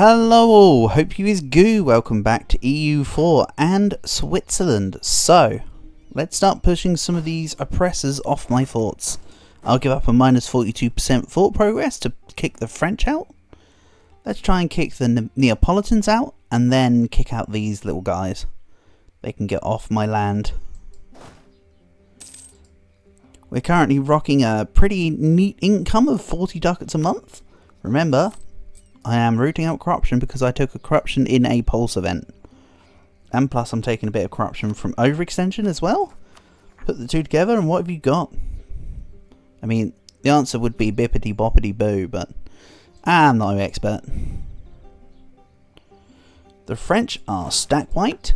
Hello all, hope you is goo. Welcome back to EU4 and Switzerland. So, let's start pushing some of these oppressors off my forts. I'll give up a minus 42% fort progress to kick the French out. Let's try and kick the Neapolitans out and then kick out these little guys. They can get off my land. We're currently rocking a pretty neat income of 40 ducats a month. Remember, I am rooting out corruption because I took a corruption in a pulse event. And plus I'm taking a bit of corruption from overextension as well. Put the two together and what have you got? I mean, the answer would be bippity boppity boo, but I'm not an expert. The French are stack wiped.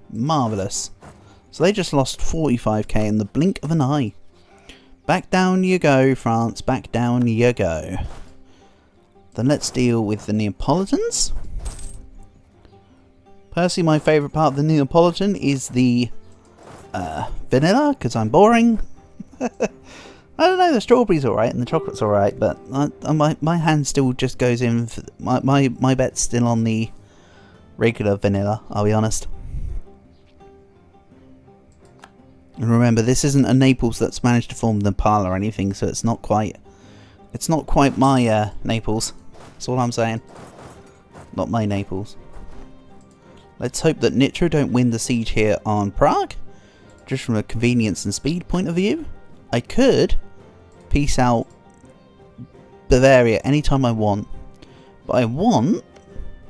Marvellous. So they just lost 45k in the blink of an eye. Back down you go, France. Back down you go. Then let's deal with the Neapolitans. Personally, my favourite part of the Neapolitan is the vanilla, because I'm boring. I don't know, the strawberry's alright and the chocolate's alright, but my hand still just goes in. For my bet's still on the regular vanilla, I'll be honest. And remember, this isn't a Naples that's managed to form Nepal or anything, so it's not quite my Naples. That's all I'm saying. Not my Naples. Let's hope that Nitro don't win the siege here on Prague. Just from a convenience and speed point of view. I could peace out Bavaria anytime I want. But I want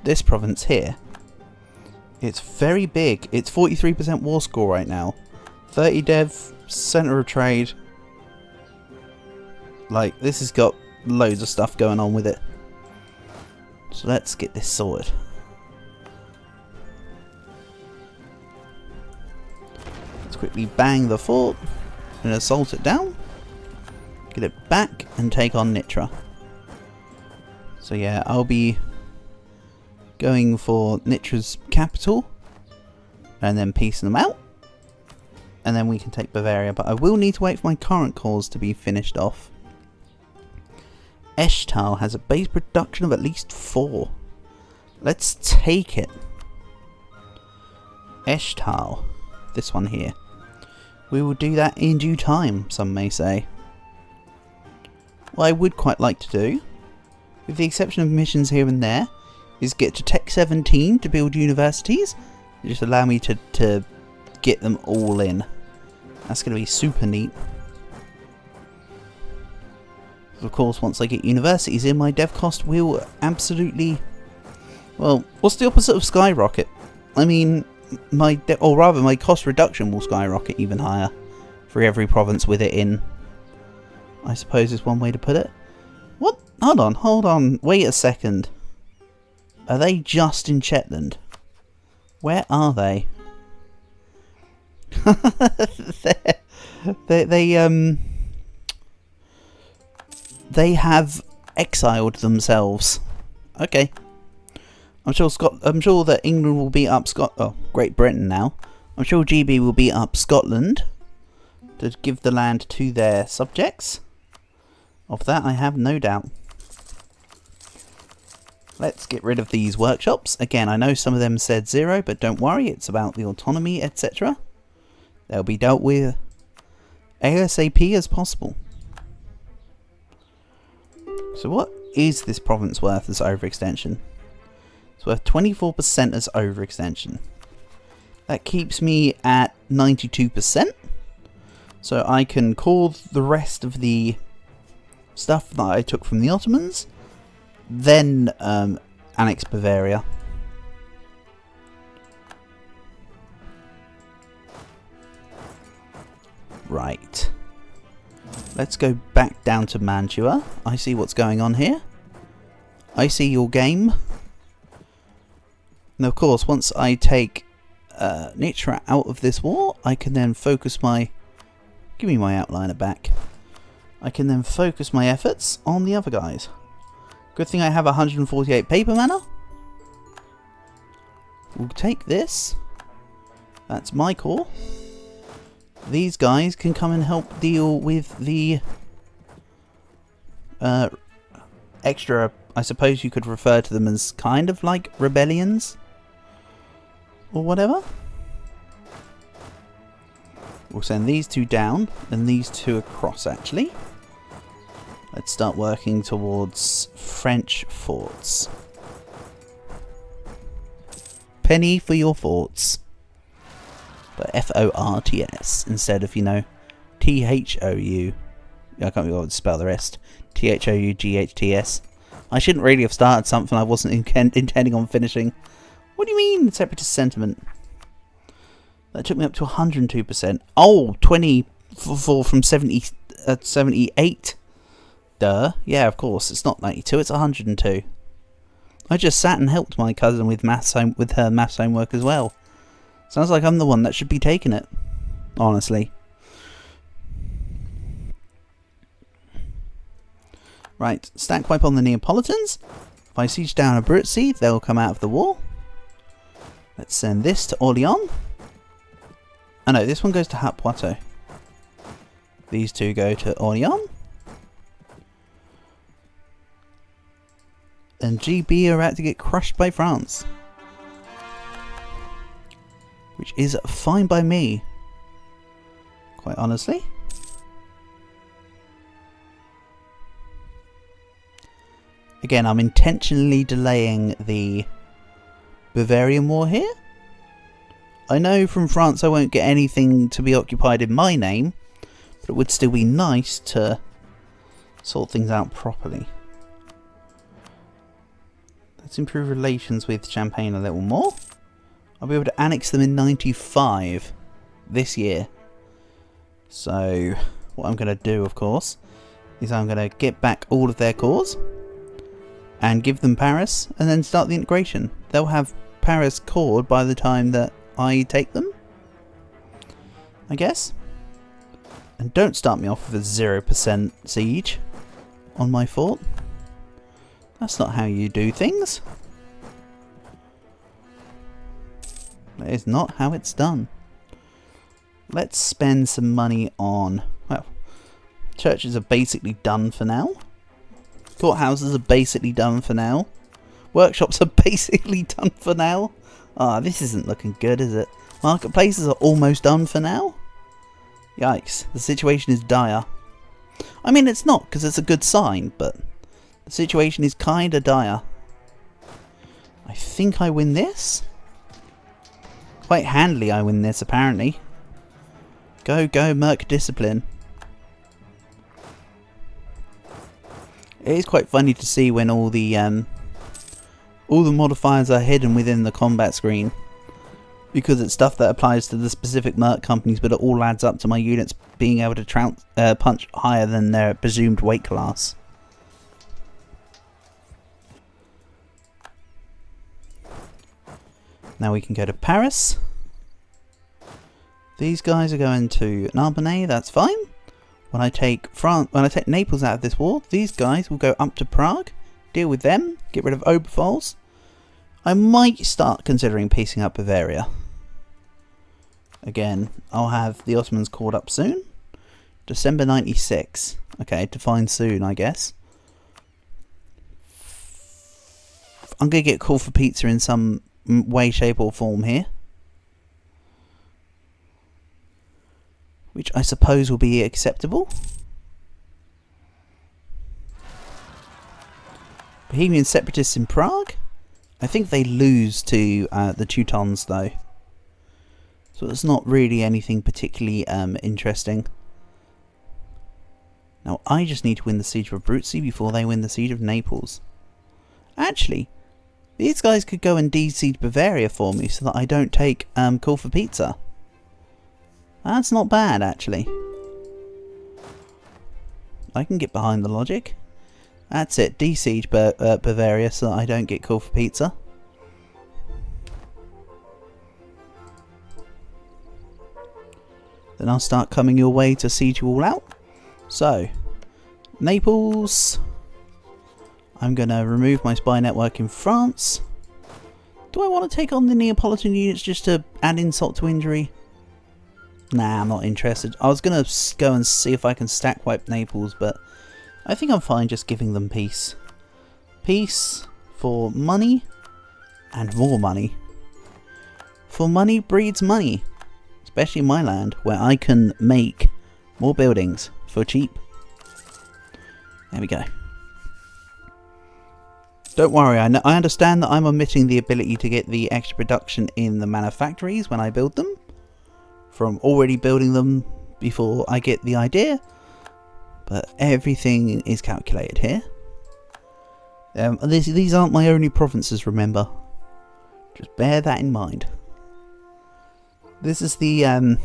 this province here. It's very big. It's 43% war score right now. 30 dev, centre of trade. Like, this has got loads of stuff going on with it. So let's get this sorted. Let's quickly bang the fort and assault it down. Get it back and take on Nitra. So yeah, I'll be going for Nitra's capital and then piecing them out. And then we can take Bavaria, but I will need to wait for my current cause to be finished off. Eshtal has a base production of at least 4. Let's take it. Eshtal. This one here. We will do that in due time, some may say. What I would quite like to do, with the exception of missions here and there, is get to Tech 17 to build universities. Just allow me to get them all in. That's going to be super neat. Of course, once I get universities in, my dev cost will absolutely... Well, what's the opposite of skyrocket? I mean, my cost reduction will skyrocket even higher for every province with it in. I suppose is one way to put it. What? Hold on. Wait a second. Are they just in Shetland? Where are they? They have exiled themselves. Okay. I'm sure that England will beat up Great Britain now. I'm sure GB will beat up Scotland to give the land to their subjects. Of that I have no doubt. Let's get rid of these workshops. Again, I know some of them said 0, but don't worry, it's about the autonomy, etc. They'll be dealt with ASAP as possible. So what is this province worth as overextension? It's worth 24% as overextension. That keeps me at 92%. So I can call the rest of the stuff that I took from the Ottomans, then annex Bavaria. Right. Let's go back down to Mantua. I see what's going on here. I see your game. And of course, once I take Nitra out of this war, I can then focus my... Give me my outliner back. I can then focus my efforts on the other guys. Good thing I have 148 paper mana. We'll take this. That's my core. These guys can come and help deal with the extra I suppose you could refer to them as kind of like rebellions or whatever. We'll send these two down and these two across actually. Let's start working towards French forts. Penny for your forts. But F-O-R-T-S instead of, you know, T-H-O-U. I can't be bothered to spell the rest. T-H-O-U-G-H-T-S. I shouldn't really have started something I wasn't intending on finishing. What do you mean, separatist sentiment? That took me up to 102%. Oh, 24 from 78. Duh. Yeah, of course. It's not 92, it's 102. I just sat and helped my cousin with her maths homework as well. Sounds like I'm the one that should be taking it. Honestly. Right, stack wipe on the Neapolitans. If I siege down Abruzzi, they'll come out of the war. Let's send this to Orléans. Oh no, this one goes to Poitou. These two go to Orléans. And GB are about to get crushed by France. Which is fine by me. Quite honestly. Again, I'm intentionally delaying the Bavarian war here. I know from France I won't get anything to be occupied in my name, but it would still be nice to sort things out properly. Let's improve relations with Champagne a little more. I'll be able to annex them in 95 this year. So what I'm going to do, of course, is I'm going to get back all of their cores and give them Paris and then start the integration. They'll have Paris cored by the time that I take them, I guess. And don't start me off with a 0% siege on my fort. That's not how you do things. That is not how it's done. Let's spend some money on... well, churches are basically done for now. Courthouses are basically done for now. Workshops are basically done for now. Ah, this isn't looking good, is it? Marketplaces are almost done for now. Yikes, the situation is dire. I mean, it's not, because it's a good sign, but the situation is kinda dire. I think I win this. Quite handily I win this, apparently. Go, Merc Discipline. It is quite funny to see when all the modifiers are hidden within the combat screen, because it's stuff that applies to the specific Merc companies, but it all adds up to my units being able to punch higher than their presumed weight class. Now we can go to Paris. These guys are going to Narbonne, that's fine. When I take Naples out of this war, these guys will go up to Prague, deal with them, get rid of Oberpfalz. I might start considering piecing up Bavaria. Again, I'll have the Ottomans called up soon. December 96. Okay, define soon, I guess. I'm going to get called for pizza in some way, shape or form here. Which I suppose will be acceptable. Bohemian separatists in Prague. I think they lose to the Teutons though. So it's not really anything particularly interesting. Now I just need to win the siege of Abruzzi before they win the siege of Naples. Actually, these guys could go and de-siege Bavaria for me so that I don't take call for pizza. That's not bad, actually. I can get behind the logic. That's it, de-siege Bavaria so that I don't get called for pizza. Then I'll start coming your way to siege you all out. So, Naples. I'm going to remove my spy network in France. Do I want to take on the Neapolitan units just to add insult to injury? Nah, I'm not interested. I was going to go and see if I can stack wipe Naples, but I think I'm fine just giving them peace. Peace for money and more money. For money breeds money. Especially in my land, where I can make more buildings for cheap. There we go. Don't worry, I understand that I'm omitting the ability to get the extra production in the manufactories when I build them. From already building them before I get the idea. But everything is calculated here. These aren't my only provinces, remember. Just bear that in mind. This is the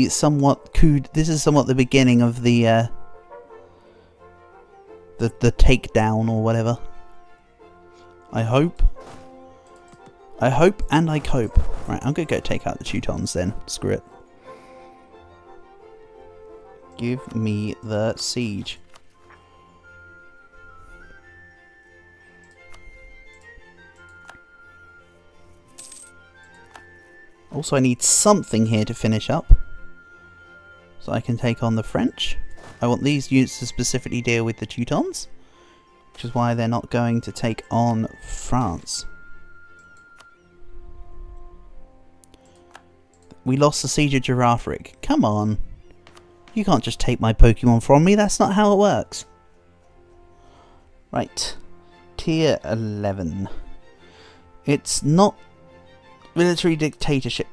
somewhat the beginning of the takedown or whatever. I hope and I cope. Right, I'm gonna go take out the Teutons then. Screw it. Give me the siege. Also, I need something here to finish up, so I can take on the French. I want these units to specifically deal with the Teutons, which is why they're not going to take on France. We lost the siege of Giraffric. Come on. You can't just take my Pokemon from me. That's not how it works. Right. Tier 11. It's not military dictatorship.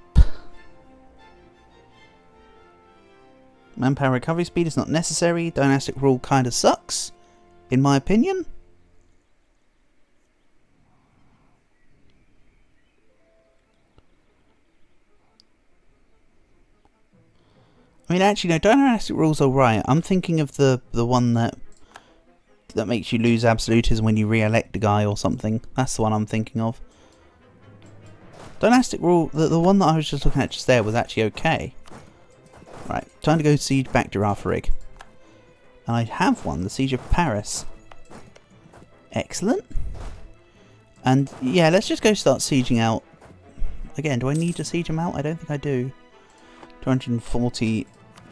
Manpower recovery speed is not necessary. Dynastic rule kind of sucks, in my opinion. I mean, actually, no, dynastic rule's alright. I'm thinking of the one that makes you lose absolutism when you re-elect a guy or something. That's the one I'm thinking of. Dynastic rule, the one that I was just looking at just there was actually okay. Right, time to go siege back Giraffric. And I have one, the siege of Paris. Excellent. And yeah, let's just go start sieging out. Again, do I need to siege them out? I don't think I do. 240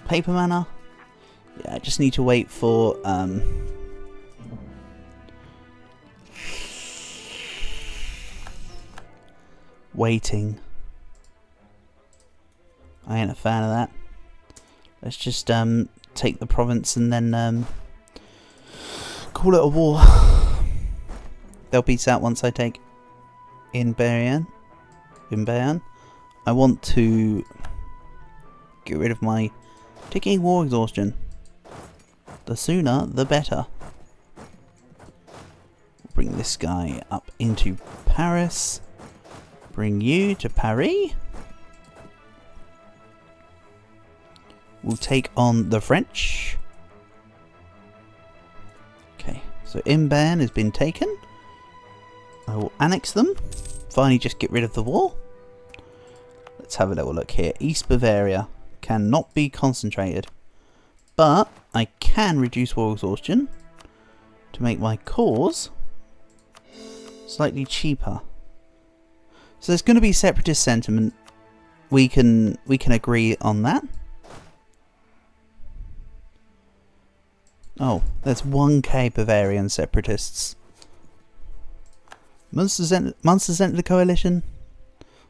paper mana. Yeah, I just need to wait for waiting. I ain't a fan of that. Let's just take the province and then call it a war. They'll peace out once I take in Bayern. I want to get rid of my ticking war exhaustion. The sooner, the better. Bring this guy up into Paris. Bring you to Paris. We'll take on the French. Okay, so Imban has been taken. I will annex them. Finally just get rid of the war. Let's have a little look here. East Bavaria cannot be concentrated. But I can reduce war exhaustion to make my cause slightly cheaper. So there's going to be separatist sentiment. We can agree on that. Oh, there's 1k Bavarian separatists. Munster's entered the coalition.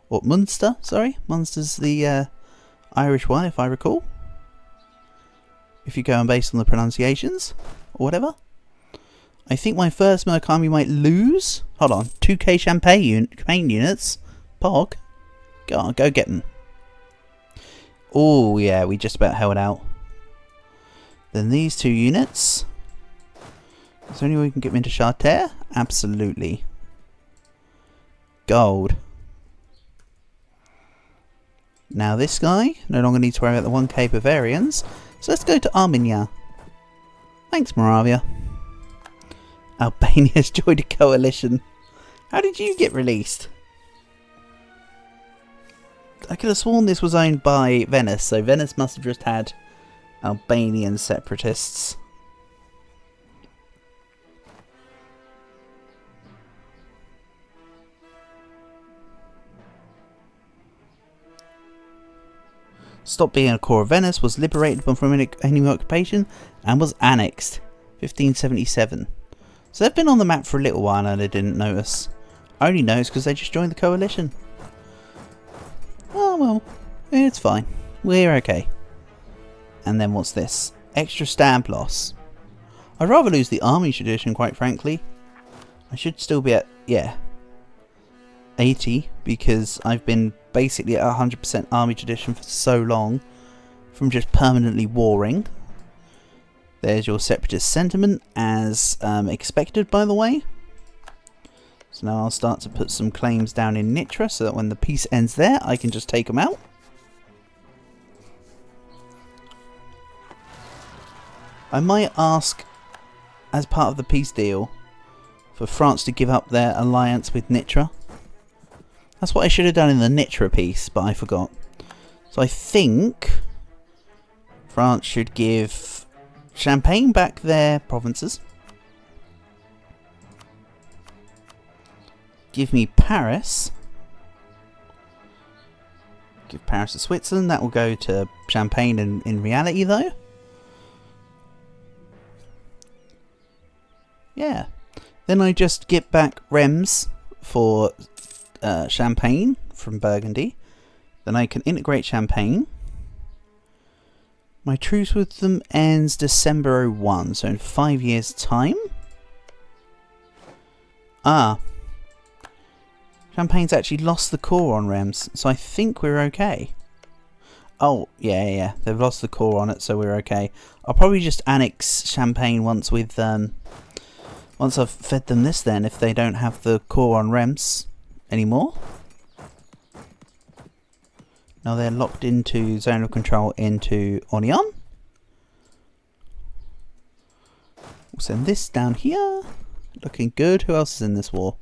Or Munster, sorry. Munster's the Irish one, if I recall. If you go on based on the pronunciations, or whatever. I think my first Merc army might lose. Hold on, 2k Champagne units. Pog. Go on, go get them. Oh yeah, we just about held out. Then these two units. Is there any way we can get them into Charter? Absolutely. Gold. Now this guy no longer needs to worry about the 1k Bavarians. So let's go to Armenia. Thanks, Moravia. Albania's joined a coalition. How did you get released? I could have sworn this was owned by Venice, so Venice must have just had Albanian separatists. Stopped being a core of Venice, was liberated from enemy occupation, and was annexed. 1577. So they've been on the map for a little while and I didn't notice. I only noticed because they just joined the coalition. Oh well, it's fine. We're okay. And then what's this? Extra stamp loss. I'd rather lose the army tradition, quite frankly. I should still be at, yeah, 80, because I've been basically at 100% army tradition for so long from just permanently warring. There's your separatist sentiment, as expected, by the way. So now I'll start to put some claims down in Nitra so that when the peace ends there, I can just take them out. I might ask, as part of the peace deal, for France to give up their alliance with Nitra. That's what I should have done in the Nitra piece, but I forgot. So I think France should give Champagne back their provinces. Give me Paris. Give Paris to Switzerland. That will go to Champagne in reality, though. Yeah. Then I just get back Reims for Champagne from Burgundy. Then I can integrate Champagne. My truce with them ends December 01, so in 5 years' time. Ah. Champagne's actually lost the core on Reims, so I think we're okay. Oh, yeah, they've lost the core on it, so we're okay. I'll probably just annex Champagne once with once I've fed them this then, if they don't have the core on Reims anymore. Now they're locked into zone of control into Onion. We'll send this down here. Looking good. Who else is in this war?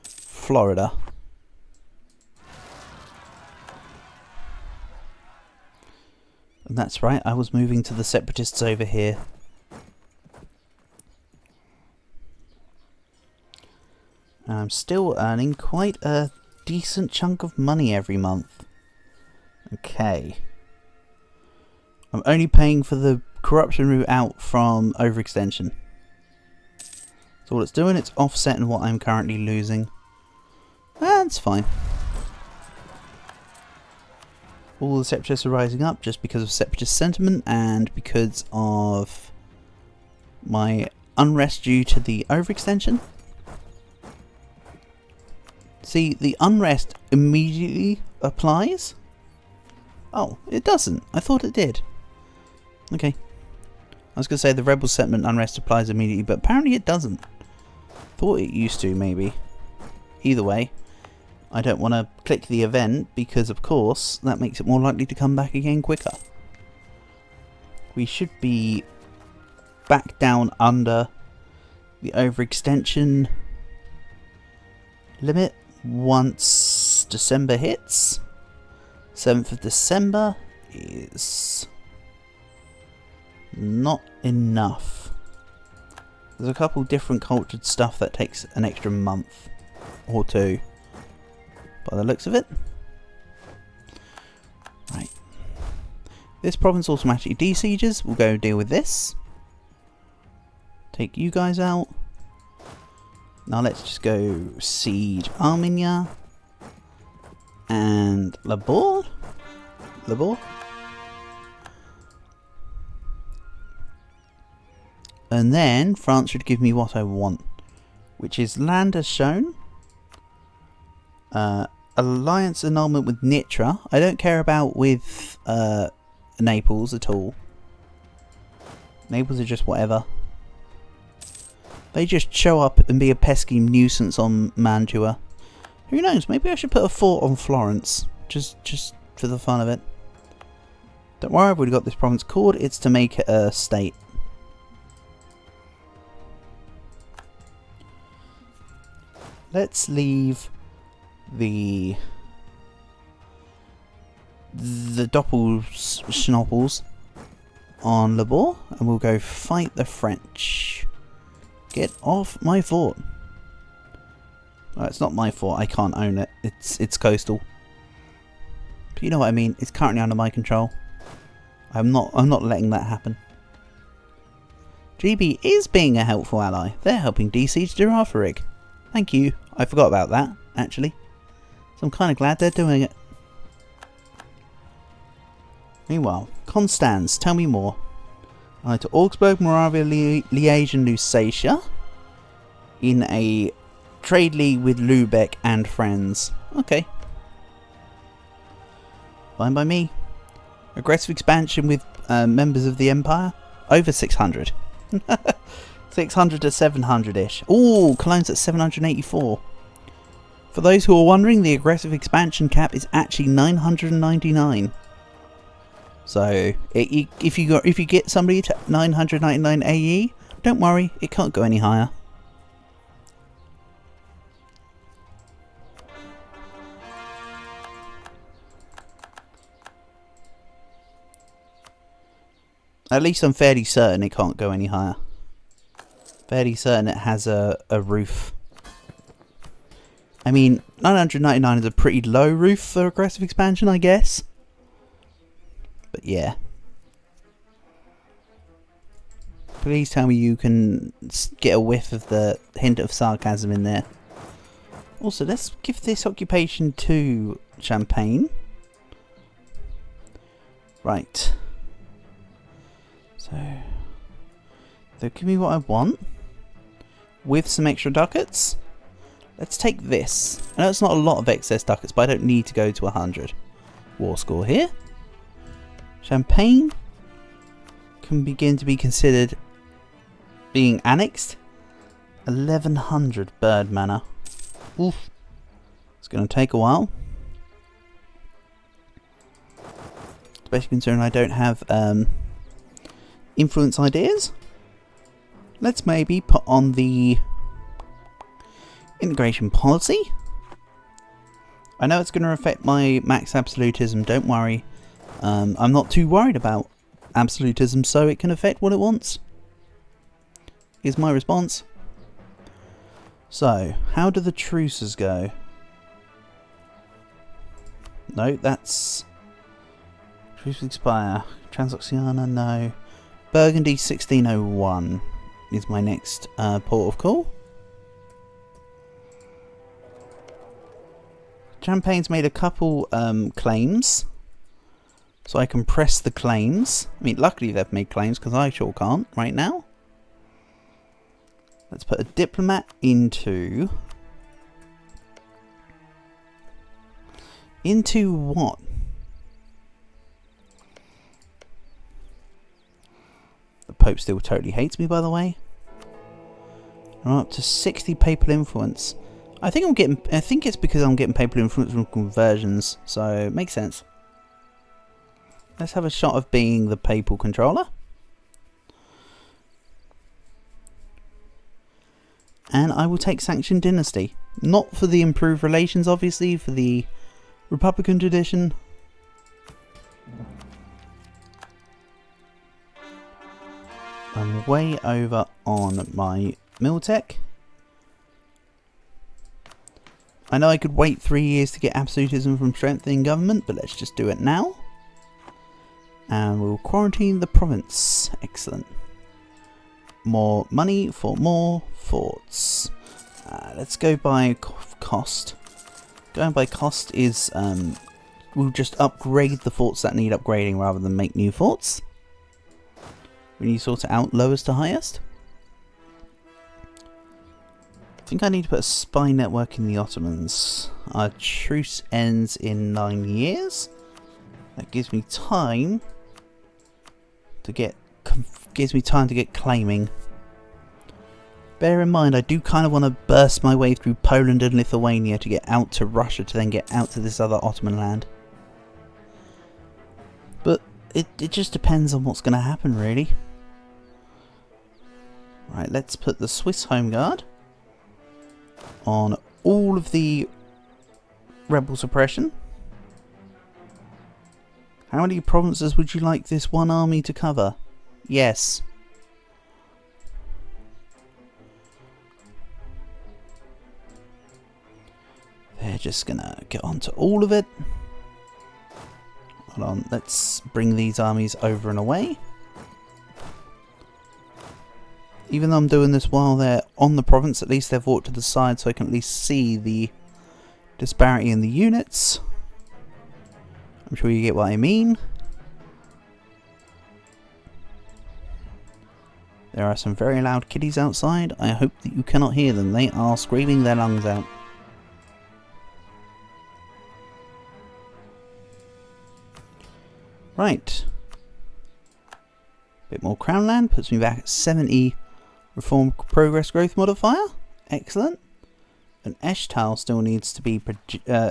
Florida. And that's right, I was moving to the separatists over here. And I'm still earning quite a decent chunk of money every month. Okay. I'm only paying for the corruption route out from overextension. So all it's doing, it's offsetting what I'm currently losing. That's fine. All the separatists are rising up just because of separatist sentiment and because of my unrest due to the overextension. See, the unrest immediately applies. Oh, it doesn't. I thought it did. Okay. I was going to say the rebel sentiment unrest applies immediately, but apparently it doesn't. Thought it used to, maybe. Either way, I don't want to click the event because, of course, that makes it more likely to come back again quicker. We should be back down under the overextension limit once December hits. 7th of December is not enough. There's a couple different cultured stuff that takes an extra month or two by the looks of it. Right. This province automatically desieges. We'll go deal with this. Take you guys out. Now let's just go siege Armenia and Labor. And then France should give me what I want, which is land as shown. Alliance annulment with Nitra. I don't care about with Naples at all. Naples are just whatever. They just show up and be a pesky nuisance on Mantua. Who knows? Maybe I should put a fort on Florence, just for the fun of it. Don't worry, I've already got this province called. It's to make it a state. Let's leave the Doppelschnoppels on Labor, and we'll go fight the French. Get off my fort. Oh, it's not my fort. I can't own it. It's coastal. But you know what I mean. It's currently under my control. I'm not letting that happen. GB is being a helpful ally. They're helping DC to do Arthuric. Thank you. I forgot about that, actually. So I'm kind of glad they're doing it. Meanwhile, Constance, tell me more. Allied to Augsburg, Moravia, Liège and Lusatia. In a trade league with Lübeck and friends. Okay. Fine by me. Aggressive expansion with members of the Empire. Over 600. 600 to 700-ish. Ooh, Cologne's at 784. For those who are wondering, the aggressive expansion cap is actually 999. So, if you get somebody to 999 AE, don't worry, it can't go any higher. At least I'm fairly certain it can't go any higher. Fairly certain it has a roof. I mean, 999 is a pretty low roof for aggressive expansion, I guess. But yeah. Please tell me you can get a whiff of the hint of sarcasm in there. Also, let's give this occupation to Champagne. Right. So they'll give me what I want. With some extra ducats. Let's take this. I know it's not a lot of excess ducats, but I don't need to go to 100. War score here. Champagne can begin to be considered being annexed. 1100 bird manor. Oof. It's going to take a while. Especially considering I don't have influence ideas. Let's maybe put on the integration policy. I know it's going to affect my max absolutism, don't worry. I'm not too worried about absolutism, so it can affect what it wants. Is my response. So, how do the truces go? No, that's... Truce expire. Transoxiana, no. Burgundy 1601 is my next port of call. Champagne's made a couple claims. So I can press the claims. I mean, luckily they've made claims because I sure can't right now. Let's put a diplomat into... Into what? The Pope still totally hates me, by the way. I'm up to 60 papal influence. I think it's because I'm getting papal influence from conversions, so it makes sense. Let's have a shot of being the papal controller. And I will take Sanctioned Dynasty. Not for the improved relations, obviously, for the Republican tradition. I'm way over on my Miltech. I know I could wait 3 years to get absolutism from strengthening government, but let's just do it now. And we'll quarantine the province. Excellent. More money for more forts. Let's go by cost. Going by cost is we'll just upgrade the forts that need upgrading rather than make new forts. We need to sort it out lowest to highest. I think I need to put a spy network in the Ottomans. Our truce ends in 9 years. That gives me time to get claiming. Bear in mind, I do kind of want to burst my way through Poland and Lithuania to get out to Russia to then get out to this other Ottoman land. But it just depends on what's going to happen, really. Right, let's put the Swiss Home Guard on all of the rebel suppression. How many provinces would you like this one army to cover? Yes. They're just gonna get onto all of it. Hold on, let's bring these armies over and away. Even though I'm doing this while they're on the province, at least they've walked to the side so I can at least see the disparity in the units. I'm sure you get what I mean. There are some very loud kiddies outside. I hope that you cannot hear them. They are screaming their lungs out. Right. Bit more crown land. Puts me back at 70 reform progress growth modifier. Excellent. And Esh tile still needs to be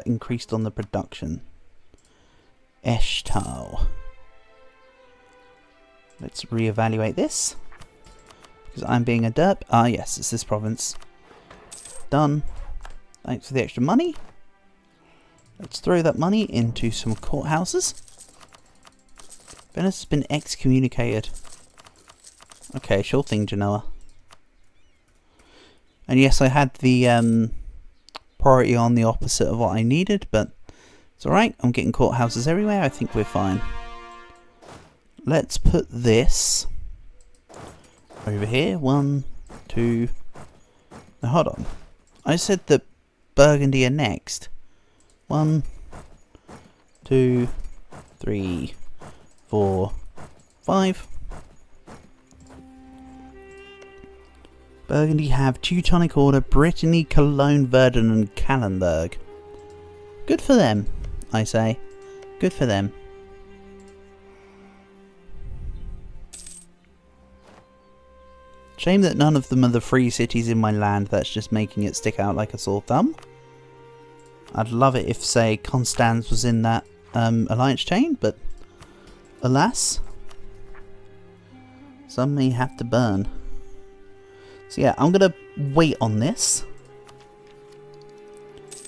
increased on the production. Esh tile. Let's reevaluate this. Because I'm being a derp. Ah yes, it's this province. Done. Thanks for the extra money. Let's throw that money into some courthouses. Venice has been excommunicated. Okay, sure thing, Genoa. And yes, I had the priority on the opposite of what I needed, but it's alright. I'm getting courthouses everywhere. I think we're fine. Let's put this over here. 1, 2. Now hold on. I said that Burgundy are next. 1, 2, 3, 4, 5. Burgundy have Teutonic Order, Brittany, Cologne, Verdun and Kallenberg. Good for them, I say. Good for them. Shame that none of them are the free cities in my land. That's just making it stick out like a sore thumb. I'd love it if, say, Constance was in that alliance chain, but alas, some may have to burn. So yeah, I'm going to wait on this.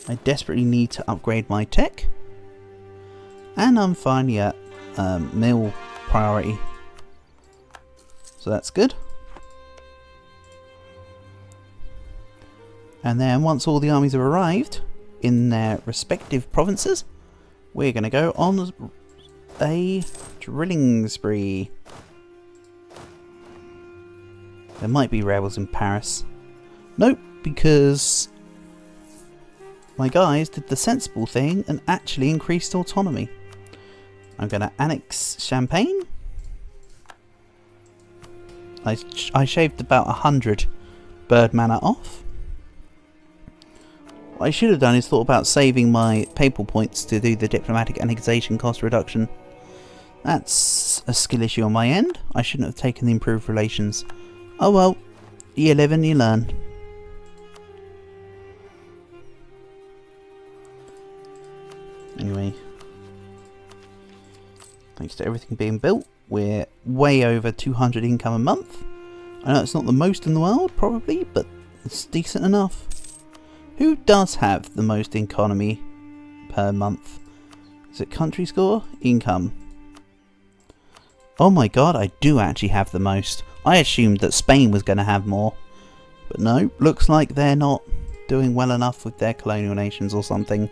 I desperately need to upgrade my tech. And I'm finally at mill priority. So that's good. And then once all the armies have arrived in their respective provinces, we're going to go on a drilling spree. There might be rebels in Paris. Nope, because my guys did the sensible thing and actually increased autonomy. I'm going to annex Champagne. I shaved about 100 bird mana off. What I should have done is thought about saving my papal points to do the diplomatic annexation cost reduction. That's a skill issue on my end. I shouldn't have taken the improved relations. Oh well, you live and you learn. Anyway, thanks to everything being built, we're way over 200 income a month. I know it's not the most in the world, probably, but it's decent enough. Who does have the most economy per month? Is it country score? Income. Oh my god, I do actually have the most. I assumed that Spain was going to have more. But no, looks like they're not doing well enough with their colonial nations or something.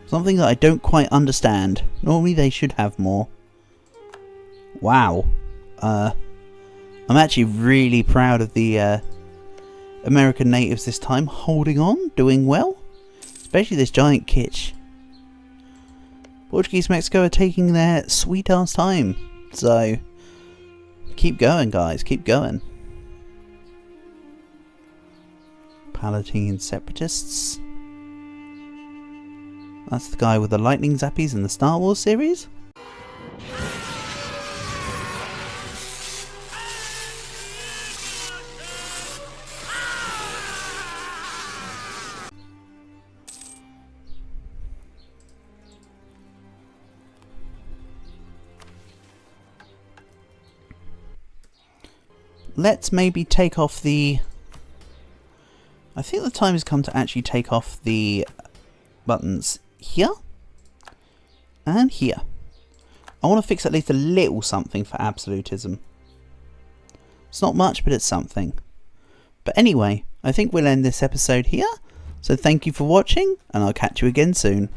Something that I don't quite understand. Normally they should have more. Wow. I'm actually really proud of the American natives this time, holding on, doing well. Especially this giant kitsch. Portuguese Mexico are taking their sweet ass time. So, keep going guys, keep going. Palatine Separatists. That's the guy with the lightning zappies in the Star Wars series. Let's maybe take off the... I think the time has come to actually take off the buttons here and here. I want to fix at least a little something for absolutism. It's not much, but it's something. But anyway, I think we'll end this episode here. So thank you for watching, and I'll catch you again soon.